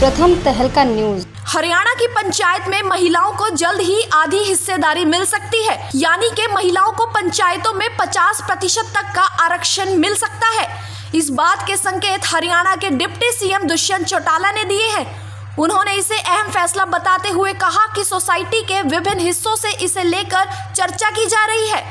प्रथम तहलका न्यूज। हरियाणा की पंचायत में महिलाओं को जल्द ही आधी हिस्सेदारी मिल सकती है, यानी कि महिलाओं को पंचायतों में 50% तक का आरक्षण मिल सकता है। इस बात के संकेत हरियाणा के डिप्टी सीएम दुष्यंत चौटाला ने दिए हैं। उन्होंने इसे अहम फैसला बताते हुए कहा कि सोसाइटी के विभिन्न हिस्सों से इसे लेकर चर्चा की जा रही है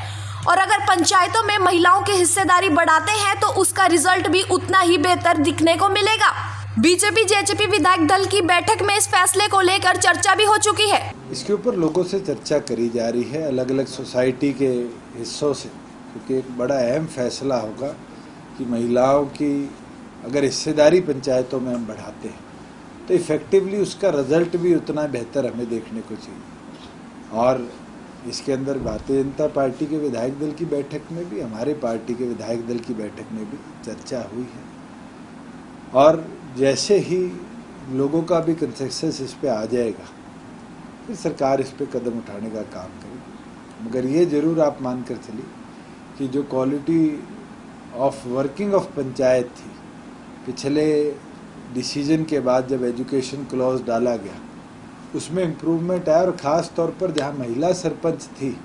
और अगर पंचायतों में महिलाओं की हिस्सेदारी बढ़ाते हैं तो उसका रिजल्ट भी उतना ही बेहतर दिखने को मिलेगा। बीजेपी जेजेपी विधायक दल की बैठक में इस फैसले को लेकर चर्चा भी हो चुकी है। इसके ऊपर लोगों से चर्चा करी जा रही है, अलग अलग सोसाइटी के हिस्सों से, क्योंकि एक बड़ा अहम फैसला होगा कि महिलाओं की अगर हिस्सेदारी पंचायतों में हम बढ़ाते हैं तो इफ़ेक्टिवली उसका रिजल्ट भी उतना बेहतर हमें देखने को चाहिए। और इसके अंदर भारतीय जनता पार्टी के विधायक दल की बैठक में भी, हमारे पार्टी के विधायक दल की बैठक में भी चर्चा हुई है और जैसे ही लोगों का भी कंसेंसस इस पे आ जाएगा फिर सरकार इस पे कदम उठाने का काम करेगी। मगर ये ज़रूर आप मान कर चलिए कि जो quality of working of panchayat थी, पिछले डिसीजन के बाद जब एजुकेशन क्लॉज डाला गया उसमें इम्प्रूवमेंट आया और ख़ास तौर पर जहाँ महिला सरपंच थी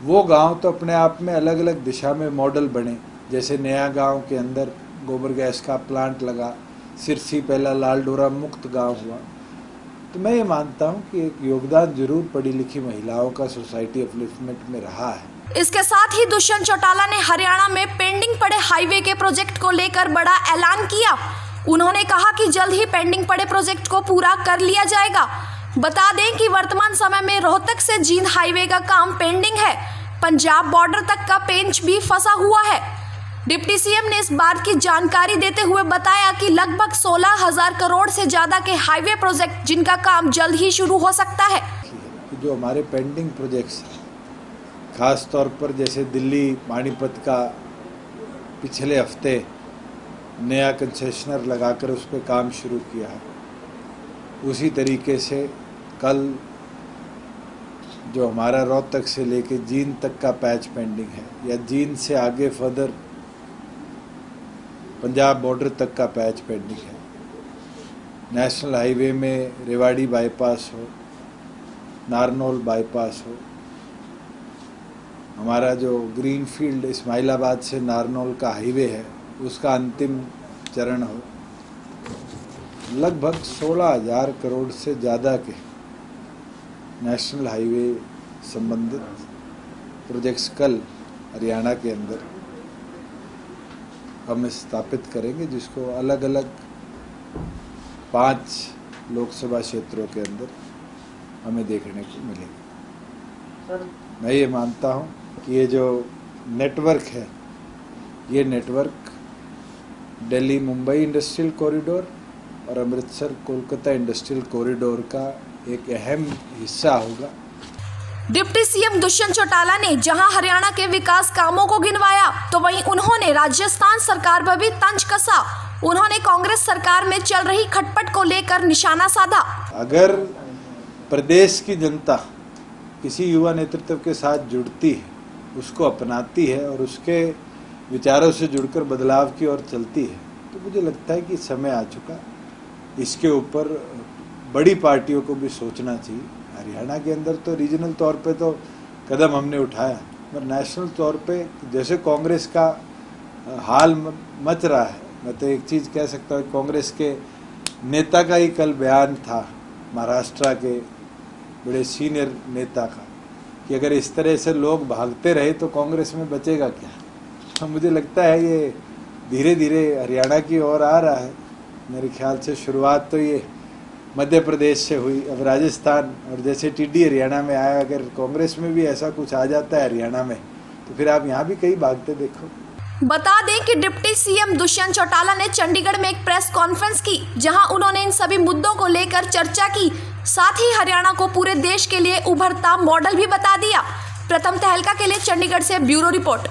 वो गांव तो अपने आप में अलग अलग दिशा में मॉडल बने। जैसे नया गांव के अंदर गोबर गैस का प्लांट लगा, सिरसी पहला लाल डोरा मुक्त गांव हुआ। तो मैं ये मानता हूँ कि एक योगदान जरूर पढ़ी लिखी महिलाओं का सोसाइटी अपलिफ्टमेंट में रहा है। इसके साथ ही दुष्यंत चौटाला ने हरियाणा में पेंडिंग पड़े हाईवे के प्रोजेक्ट को लेकर बड़ा ऐलान किया। उन्होंने कहा कि जल्द ही पेंडिंग पड़े प्रोजेक्ट को पूरा कर लिया जाएगा। बता दें कि वर्तमान समय में रोहतक से जींद हाईवे का काम पेंडिंग है। पंजाब बॉर्डर तक का पेंच भी फंसा हुआ है। डिप्टी सीएम ने इस बात की जानकारी देते हुए बताया कि लगभग 16,000 करोड़ से ज्यादा के हाईवे प्रोजेक्ट जिनका काम जल्द ही शुरू हो सकता है। जो हमारे पेंडिंग प्रोजेक्ट्स हैं, खास तौर पर जैसे दिल्ली पानीपत का पिछले हफ्ते नया कंसेशनर लगाकर उस पर काम शुरू किया है, उसी तरीके से कल जो हमारा रोहतक से लेके जींद तक का पैच पेंडिंग है या जींद से आगे फर्दर पंजाब बॉर्डर तक का पैच पेंडिंग है। नेशनल हाईवे में रेवाड़ी बाईपास हो, नारनौल बाईपास हो, हमारा जो ग्रीनफील्ड इस्माइलाबाद से नारनौल का हाईवे है उसका अंतिम चरण हो। लगभग 16,000 करोड़ से ज़्यादा के नेशनल हाईवे संबंधित प्रोजेक्ट्स कल हरियाणा के अंदर हम स्थापित करेंगे, जिसको अलग अलग 5 लोकसभा क्षेत्रों के अंदर हमें देखने को मिलेगा। मैं ये मानता हूँ कि ये जो नेटवर्क है, ये network Delhi Mumbai industrial corridor और अमृतसर कोलकाता इंडस्ट्रियल कॉरिडोर का एक अहम हिस्सा होगा। डिप्टी सीएम दुष्यंत चौटाला ने जहां हरियाणा के विकास कामों को गिनवाया तो वहीं उन्होंने राजस्थान सरकार पर भी तंज कसा। उन्होंने कांग्रेस सरकार में चल रही खटपट को लेकर निशाना साधा। अगर प्रदेश की जनता किसी युवा नेतृत्व के साथ जुड़ती है, उसको अपनाती है और उसके विचारों से जुड़कर बदलाव की ओर चलती है, तो मुझे लगता है कि समय आ चुका। इसके ऊपर बड़ी पार्टियों को भी सोचना चाहिए। हरियाणा के अंदर तो रीजनल तौर पे तो कदम हमने उठाया, पर नेशनल तौर पे जैसे कांग्रेस का हाल मच रहा है, मैं तो एक चीज़ कह सकता हूँ, कांग्रेस के नेता का ही कल बयान था, महाराष्ट्र के बड़े सीनियर नेता का, कि अगर इस तरह से लोग भागते रहे तो कांग्रेस में बचेगा क्या। तो मुझे लगता है ये धीरे धीरे हरियाणा की ओर आ रहा है। मेरे ख्याल से शुरुआत तो ये मध्य प्रदेश से हुई, अब राजस्थान, और जैसे टिड्डी हरियाणा में आया, अगर कांग्रेस में भी ऐसा कुछ आ जाता है हरियाणा में तो फिर आप यहाँ भी कहीं भागते देखो। बता दें कि डिप्टी सीएम दुष्यंत चौटाला ने चंडीगढ़ में एक प्रेस कॉन्फ्रेंस की, जहां उन्होंने इन सभी मुद्दों को लेकर चर्चा की। साथ ही हरियाणा को पूरे देश के लिए उभरता मॉडल भी बता दिया। प्रथम तहलका के लिए चंडीगढ़ से ब्यूरो रिपोर्ट।